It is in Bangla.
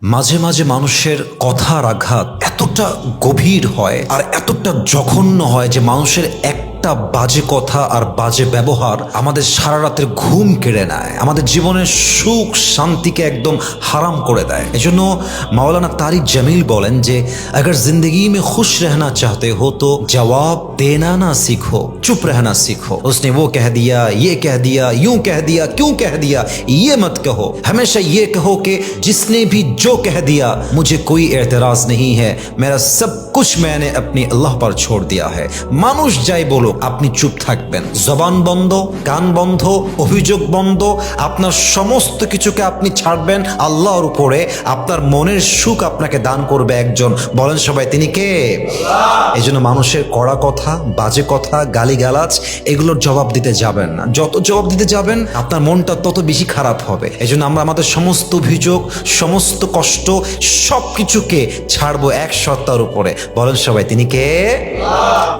মাঝে মাঝে মানুষের কথার আঘাত এতটা গভীর হয় আর এতটা জঘন্য হয় যে মানুষের একটা বাজে কথা আর বাজে ব্যবহার আমাদের সারা রাতের ঘুম কেড়ে নেয়, আমাদের জীবনের সুখ শান্তিকে একদম হারাম করে দেয়। এজন্য মাওলানা তারিক জামিল বলেন যে अगर जिंदगी में खुश रहना चाहते हो तो जवाब देना ना सीखो, चुप रहना सीखो। उसने वो कह दिया, ये कह दिया, यूं कह दिया, क्यों कह दिया, ये मत कहो। हमेशा ये कहो कि जिसने भी जो कह दिया मुझे कोई एतराज नहीं है, मेरा सब कुछ मैंने अपने अल्लाह पर छोड़ दिया है। মানুষ যাই বলুক আপনি চুপ থাকবেন, জবান বন্ধ, কান বন্ধ, অভিযোগ বন্ধ, আপনার সমস্ত কিছুকে আপনি ছাড়বেন আল্লাহর উপরে। আপনার মনের সুখ আপনাকে দান করবে একজন, বলেন সবাই তিনি কে? এই জন্য মানুষের কড়া কথা, বাজে কথা, গালিগালাজ এগুলোর জবাব দিতে যাবেন না। যত জবাব দিতে যাবেন আপনার মনটা তত বেশি খারাপ হবে। এই জন্য আমরা আমাদের সমস্ত অভিযোগ, সমস্ত কষ্ট সব কিছুকে ছাড়বো এক সত্তার উপরে, বলেন সবাই তিনি কে?